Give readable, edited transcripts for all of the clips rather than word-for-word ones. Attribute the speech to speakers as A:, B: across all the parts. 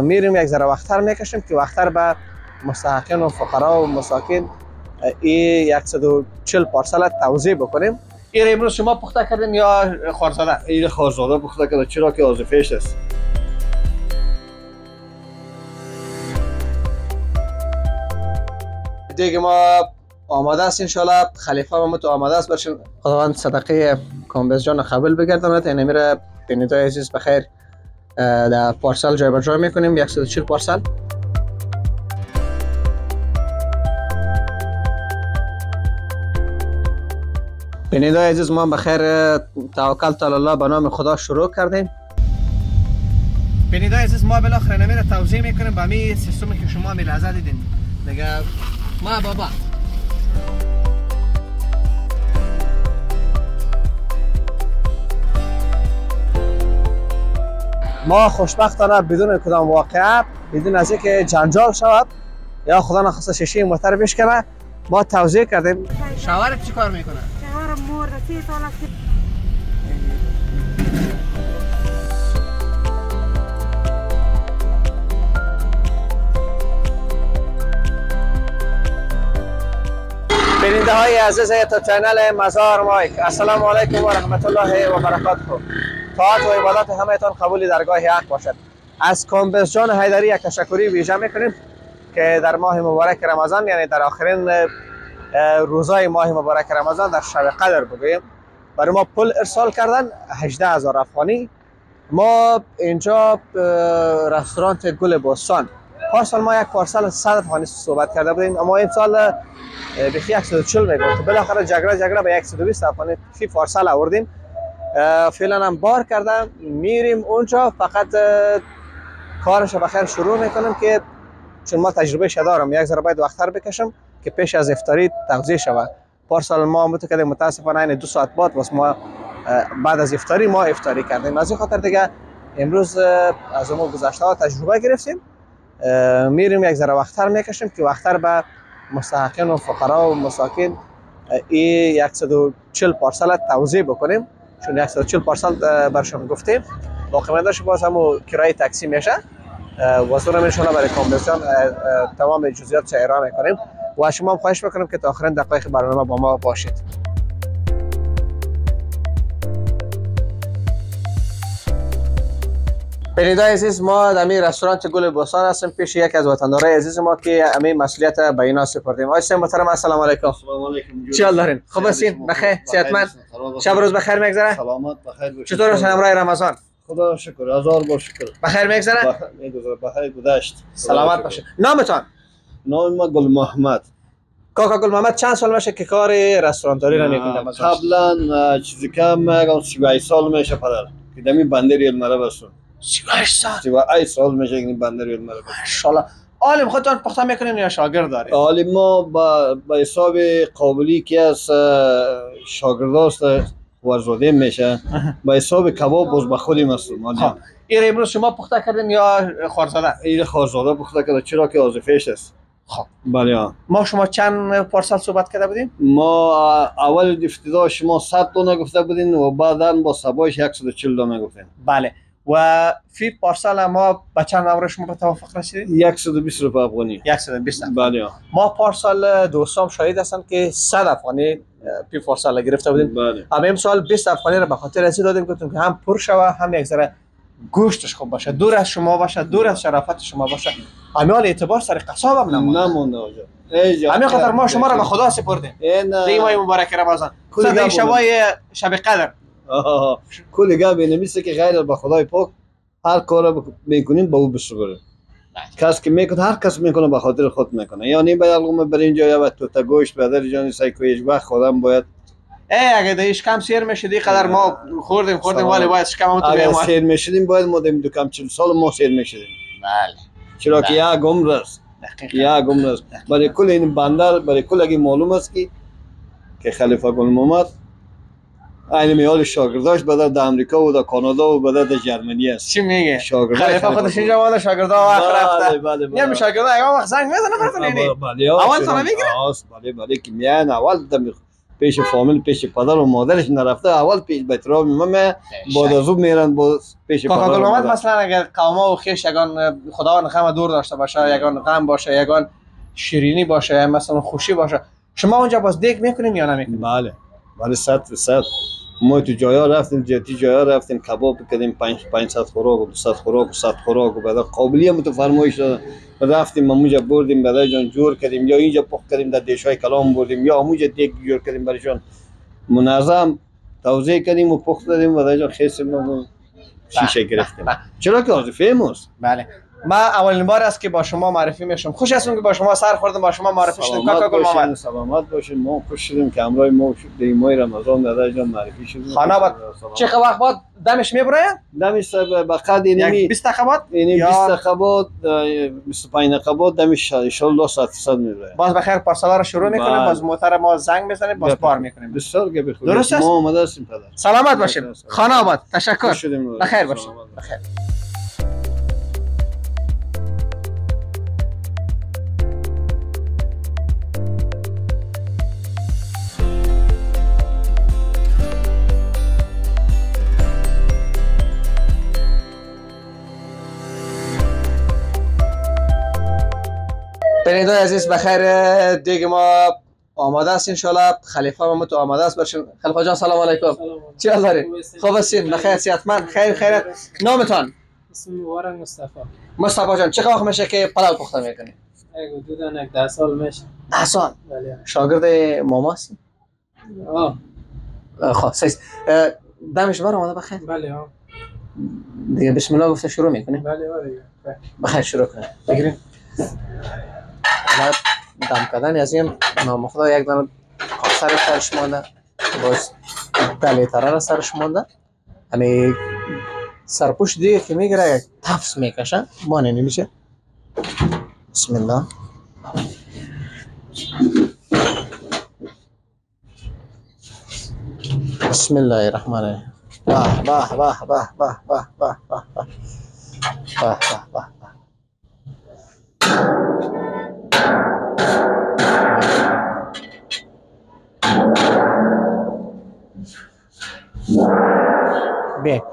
A: میریم یک ذره وقتتر میکشیم که وقتتر به مستحقین و فقرا و مساکین این 140 پارسل توزیع بکنیم. این امروز شما پخته کردین یا خارزاده؟
B: این خارزاده پخته کرده، چرا که آزفیش است.
A: دیگه ما آماده است، انشالله خلیفه ما تو آماده است. برشین خداوند صدقه کامبیز جان قبول بگرداند. این میره بینیدای عزیز بخیر در پارسل جای به جای میکنیم 140 پارسل. بینیدای عزیز ما بخیر توکل تعالی الله به نام خدا شروع کردیم. بینیدای عزیز ما بالاخره نمیره توزیع میکنیم به همین سیستمی که شما ملاحظه دیدین دیگه. ما بابا ما خوشبختانه بدون کدام واقعه، بدون از اینکه جنجال شود یا خدا نخواسته شیشه موتر بشکنه، ما توزیع کردیم. شوهرت چی کار میکنه؟
C: شوهرم مرده 3 سال است.
A: بیننده های عزیز یوتیوب چینل مزار مایک، السلام علیکم و رحمت الله و برکاته. طاعت و عبادت همهتان قبول درگاه حق باشد. از کامبیز جان حیدری یک تشکری ویژه میکنیم که در ماه مبارک رمضان، یعنی در آخرین روزای ماه مبارک رمضان در شب قدر بگوییم، برای ما پول ارسال کردن 18000 افغانی. ما اینجا رستوران گل بستان، پارسال ما یک پارسل 100 افغانی صحبت کرده بودیم، اما این سال بخی 140 میگفت. بالاخره جگره به 120 افغانی فی پارسل آوردیم. فعلا هم بار کردم، میریم اونجا فقط کارش بخیر شروع میکنم که چون ما تجربه دارم یک ذره باید وقتتر بکشم که پیش از افطاری توزیع شود. پارسال ما متکدم متاسفانه این 2 ساعت بعد واسه ما بعد از افطاری ما افطاری کردیم. از این خاطر دیگه امروز از ما گذشته ها تجربه گرفتیم، میریم یک ذره وقتتر میکشیم که وقتتر به مستحقین و فقرا و مساکین این 140 پارسل توزیع بکنیم. چون 140 پارسل برشون گفتیم باقی ماندهش باز همون کرایه تاکسی میشه. واسه ان شاء الله برای کامبیزیان تمام جزئیات ارائه میکنیم و شما هم خواهش میکنم که تا آخرین دقایق برنامه با ما باشید. بیننده عزیز ما در این رستوران گل بستان هستیم پیش یک از وطندارای عزیز ما که همین مسئولیت به اینا سپردیم. آقای سیم محترم السلام علیکم.
B: السلام علیکم.
A: چی حال دارین؟ خوب هستین؟ بخیر؟ صحتمند؟ شب روز بخیر میگذره؟
B: سلامت بخیر باشید.
A: چطور است امروز رمضان؟
B: خدا شکر، هزار بار شکر.
A: بخیر میگذره؟
B: میگذره بخیر گذشت.
A: سلامت باشید. نامتان؟
B: نام ما گل محمد.
A: کاکا گل محمد چند سال میشه که کار رستورانتاری را میکنید؟
B: قبلا چیزی کم 38 سال میشه پدر که دمی بندر المره بستم.
A: 38 سال؟
B: 38 سال میشه که بندر المره بستم.
A: ماشاءالله. عالم خودتان پخته میکنین یا شاگرد دارید؟
B: عالم ما با حساب قابلی که از شاگرداست ورزاده میشه با حساب کباب باز با خودیم هستم.
A: این امروز شما پخته کردین یا خارزاده؟
B: این خارزاده پخته کرده، چرا که آزفیش است.
A: خب
B: بله.
A: ما شما چند پارسل صحبت کرده بودیم؟
B: ما اول ابتدا شما 100 دانه گفته بودین و بعدا با سبایش 140 دانه گفتین.
A: بله. و فی پارسل ما به چند نمره شما به توافق رسیدید؟
B: 120 روپیه افغانی.
A: 120 افغانی.
B: بله.
A: ما پارسال دوستان شاهد هستن که 100 افغانی فی پارسل گرفته بودیم.
B: بله.
A: اما امسال 20 افغانی را به خاطر رسید دادیم گفتیم که هم پر شوه هم یک ذره گوشتش خوب باشه، دور از شما باشه، دور از شرافت شما باشه. امیال اعتبار سر قصاب هم
B: نمونده آجا.
A: همین خاطر ما شما را به خدا سپردیم. این ماه مبارک رمضان. صد شبای شب قدر.
B: کلی گپ نمیشه که غیر به خدای پاک هر کار میکنیم با او بسپریم. کس که میکنه هر کس میکنه به خاطر خود میکنه. یعنی باید الگوم بر اینجا یا تو گوشت بدر جانی سایکویش وقت خودم باید
A: اگه دیش کم سیر میشد این قدر ما خوردیم ولی باید شکم هم تو
B: اگه سیر میشدیم باید ما دیم کم 40 سال ما سیر میشدیم.
A: بله.
B: چرا که یک عمر است. یک عمر است. برای کل این بندر برای کل اگه معلوم است که خلیفه گل محمد این میال شاگرداش بدر در امریکا و در کانادا و بدر در جرمنی است.
A: چی میگه؟
B: خلیفه
A: خودش اینجا مال شاگردا وقت رفته.
B: بله.
A: یعنی شاگردا اگه وقت زنگ میزنه براتون یعنی.
B: بله.
A: اول سلام میگیره؟
B: بله که میان اول پیش فامیل پیش پدر و مادرش نرفته اول پیش به احترام من بعد از اون میرن با پیش پدر
A: کاکا
B: و
A: گل محمد
B: مادر.
A: مثلا اگر قوما و خیش یگان خداوند غم دور داشته باشه، یگان غم باشه، یگان شیرینی باشه، یا مثلا خوشی باشه، شما اونجا باز دیگ میکنین یا نمیکنین؟
B: بله 100%. ما تو جایا رفتیم، جاتی جایا رفتیم، کباب کردیم 500 خوراک و 200 خوراک و 100 خوراک و بعد قابلیت تو فرمایش داد رفتیم اونجا بردیم برای جان جور کردیم، یا اینجا پخت کردیم در دیشای کلام بردیم، یا اونجا دیگ جور کردیم برایشان منظم توزیع کردیم و پخت دادیم و در جان خیسیم شیشه گرفتیم. چرا که وظیفه ماست.
A: بله. ما اولین بار است که با شما معرفی میشم. خوش هستم که با شما سر خوردم، با شما معرفی شدم. کاکا گل محمد
B: سلامت باشین. ما خوش شدیم که امروز ما در ماه رمضان در جان معرفی شدیم.
A: خانه بعد چه وقت بعد دمش میبره؟
B: دمش به قد اینمی
A: 20 دقیقه بعد
B: یعنی 20 دقیقه بعد 25 دقیقه بعد دمش ان شاء الله ساعت میبره.
A: باز بخیر پارسالا رو شروع میکنیم، باز موتر ما زنگ میزنیم، باز بار میکنیم.
B: بسیار گپ خوب.
A: درست است؟
B: ما آماده هستیم پدر.
A: سلامت باشیم. خانه آباد. تشکر. بخیر باشید. بخیر. بیننده عزیز بخیر، دیگه ما آماده است انشالله. خلیفه هم تو آماده است. برشین خلیفه جان سلام علیکم. چی حال دارین؟ خوب هستین؟ بخیر صحتمند؟ خیر. نامتان؟
D: اسم مبارک مصطفی.
A: مصطفی جان چه وقت میشه که پلاو پخته میکنی؟
D: حدودا 10 سال میشه.
A: 10 سال؟
D: بله.
A: شاگرد ماما هستی؟ خب سیس دمش بر آماده بخیر.
D: بله
A: دیگه بسم الله گفته شروع میکنی؟
D: بله.
A: بخیر شروع کنیم. بگیریم. بعد دم کردن از این نامخدا یک دانه سر سرش مانده، باز دلی ترار سرش مانده، همه سرپوش دیگه که میگیره یک تفس میکشه بانه نمیشه. بسم الله. بسم الله الرحمن الرحیم. باه باه باه باه باه باه باه باه باه باه باه. بیک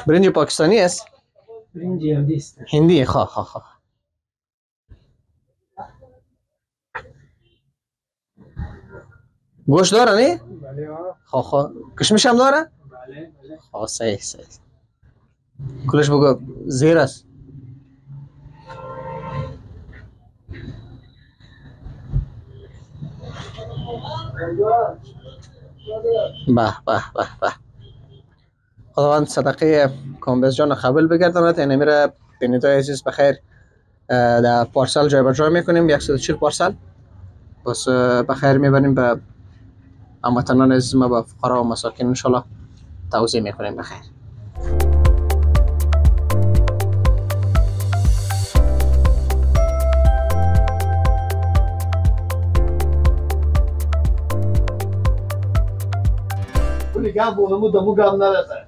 A: برنج پاکستانی است؟
D: برنج هندی است.
A: هندی. خواه گوشت داره نه؟
D: بله
A: خواه کشمش هم داره؟
D: بله.
A: خواه صحیح کلش بگو زیر است. به خداوند صدقه کامبیز جان قبول بگرداند. این میره بیننده عزیز بخیر در پارسل جای به جای میکنیم 140 پارسل بس بخیر میبریم به هموطنان عزیز ما، به فقرا و مساکین انشالله توزیع میکنیم بخیر.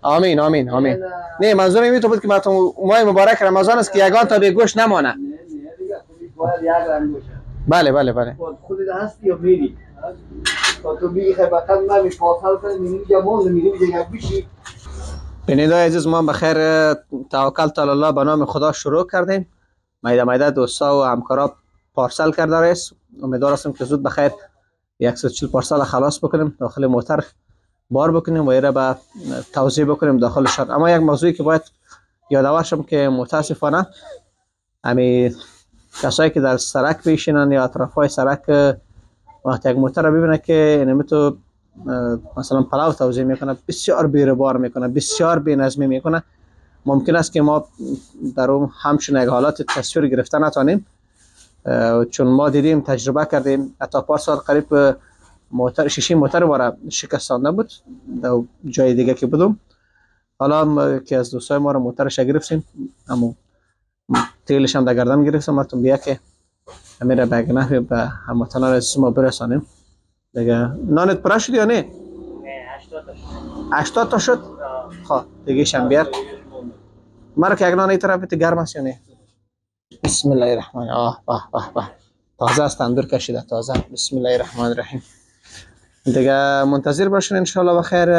A: آمین. نه منظور این تو بود که ماه مبارک رمضان است که یگان تا به گوش نمانه. بله.
B: خودت هستی یا میری؟ تو میگی فقط من پاسال کنم اینجا مون میریم یک بشی.
A: بیننده عزیز ما بخیر توکل تعالی الله به نام خدا شروع کردیم. میده دوستا و همکارا پارسل کرده است. امیدوار هستم که زود بخیر 140 پارسل خلاص بکنیم، داخل موتر بار بکنیم و ایره به توزیع بکنیم داخل شهر. اما یک موضوعی که باید یادآور شم که متاسفانه همین کسایی که در سرک میشینن یا اطرافای سرک وقتی یک موتر ببینه که اینمی تو مثلا پلاو توزیع میکنه بسیار بی‌روبار میکنه، بسیار بی‌نظمی میکنه، ممکن است که ما در اون همچین یک حالات تصویر گرفته نتونیم، چون ما دیدیم تجربه کردیم حتی پارسال قریب موتر شیشه موتر باره شکستانده بود در جای دیگه که بودم. حالا که از دوستای ما رو موترش گرفتیم اما تیلش هم در گردن گرفتم. مرتون بیا که همین به نحوی به هموطنان عزیز ما برسانیم دیگه. نانت پره شد یا نه؟ 80 تا شد؟ خب دیگه شم بیار مرا که اگنان ای طرف بیت گرم است یا نه؟ بسم الله الرحمن الرحیم. تازه است، تندور کشیده تازه. بسم الله الرحمن الرحیم. دیگه منتظر باشین ان شاء الله بخیر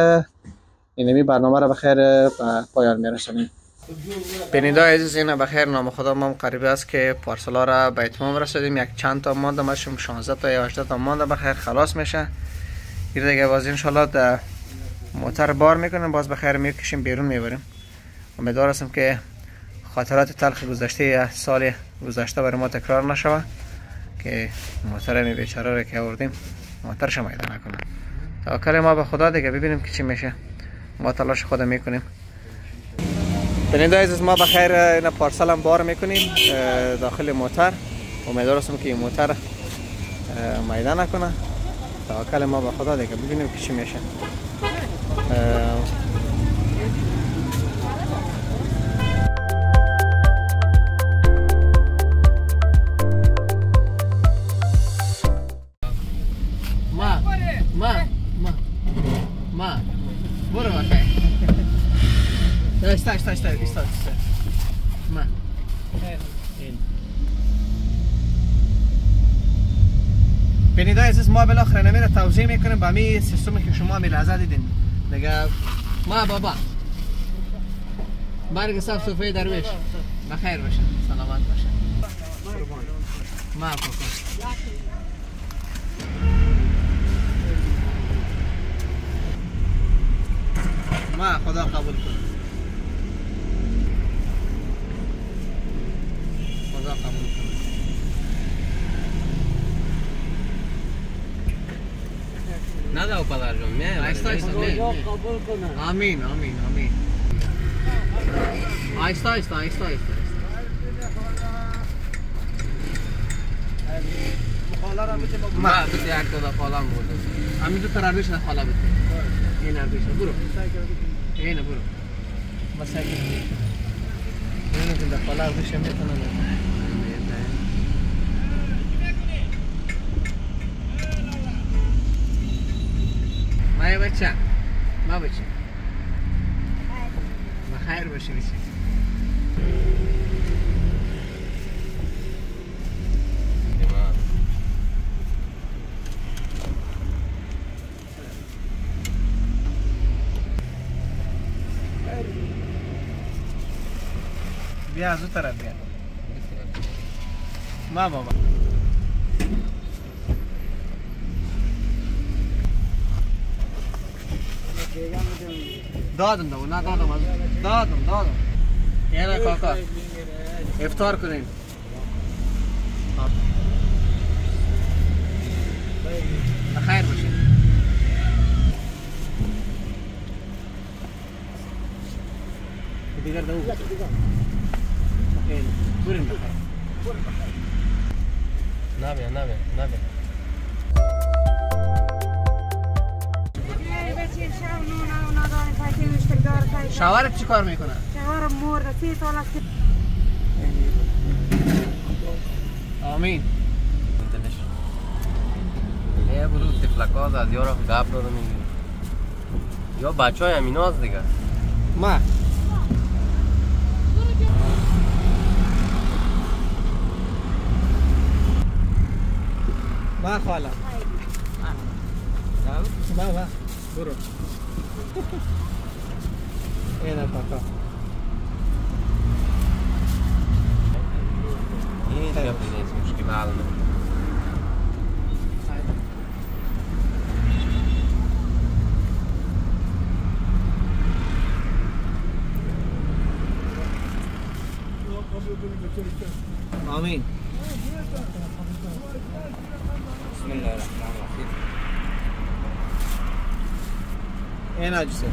A: اینمی برنامه را بخیر به پایان میرسونیم. بیننده عزیز اینا بخیر نام خدا ما قریب است که پارسلا را به اتمام رسیدیم. یک چند تا مانده ماشیم 16 تا یا 18 تا مانده بخیر خلاص میشه. این دیگه باز ان شاء الله در موتر بار میکنیم باز بخیر میکشیم بیرون میبریم. امیدوار هستم که خاطرات تلخ گذشته سال گذشته برای ما تکرار نشود که موتر می بیچاره را که آوردیم موترش میده نکنه. توکل ما به خدا دیگه ببینیم که چی میشه. ما تلاش خود میکنیم. بیننده عزیز ما بخیر این پارسل هم بار میکنیم داخل موتر. امیدوار هستم که این موتر میده نکنه. توکل ما به خدا دیگه ببینیم که چی میشه. ما برو بخیر. ایستا ما بیننده عزیز ما بالاخره نمیره توضیح میکنیم به همین سیستمی که شما ملاحظه دیدین دیگه. ما بابا برگ صف صوفه درویش بخیر باشه سلامت باشه. ما ما خدا قبول کنه. خدا قبول کنه.
E: ندا پدر جان میای
A: آیستا
E: قبول کنه.
A: آمین. آیستا
E: ما بیت یک تا خالم بود.
A: همین تو تراویش نه خالا بده. این اربیش برو. این برو. بس اگه این که خالا اربیش میتونه. ما بچه. بخیر باشی بچه. بیا از اون طرف بیا. ما بابا دادم یعنی کاکا افطار کنیم. بخیر باشید. دیگر دو بریم بخیر. نبیا شوهرت چی کار میکنه؟
C: شوهرم مرده 3 سال است.
A: آمین.
E: نه برو تفلکاز از یارو گپ دادم میگی یا بچهای امیناز دیگه.
A: ما خاله ما برو. اینا کاکا
E: این دیگه نیست مشکل حل نه.
A: آمین.
E: بسم الله الرحمن الرحیم.
A: این اجسه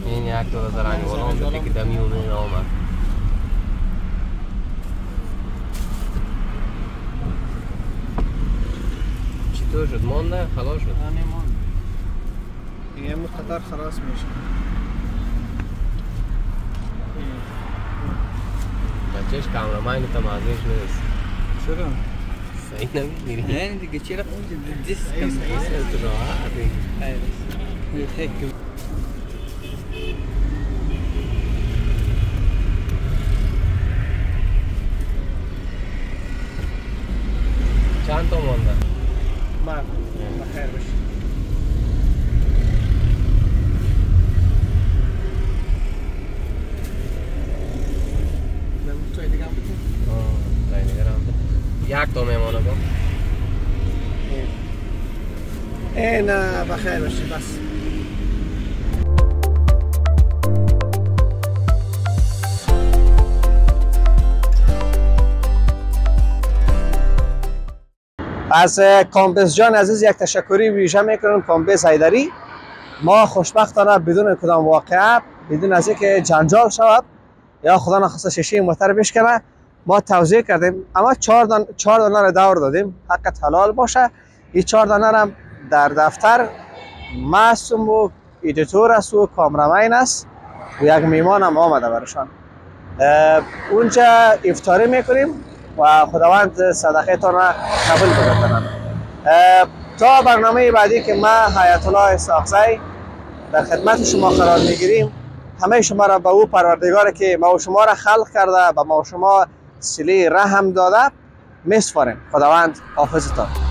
E: این یک دو زرانی ولام دلی که دمی اونه آمد. چطور شد؟ مانده؟ خلاص شد؟
A: یه قطار خلاص میشه.
E: بچهش کامرامین تمازش نیست.
A: چرا؟
E: صحیح نمی‌بینی؟
A: نه دیگه چرا اونجا دیست
E: صحیح تو راحت دیگه. چند تا مانده؟
A: من بخیر باشی. توی دیگه هم بکن.
E: تای دیگر هم یک تا میمانه با؟
A: نه بخیر باشی بس. از کامپس جان عزیز یک تشکری ویژه میکنم. کامپس حیدری ما خوشبختانه بدون کدام واقعه، بدون از اینکه جنجال شود یا خدا نخواسته شیشه موتر بشکنه، ما توضیح کردیم. اما 4 دانه را دور دادیم حقت حلال باشه. این 4 دانه را در دفتر معصوم و ایدیتور است و کامرامین است و یک میمان هم آمده برشان. اونجا افطاری میکنیم و خداوند صدقه تان را قبول بگرداند. تا برنامه بعدی که ما حیات الله ساخزی در خدمت شما قرار میگیریم، همه شما را به او پروردگاری که ما و شما را خلق کرده و ما و شما صله رحم داده میسپاریم. خداوند حافظتان.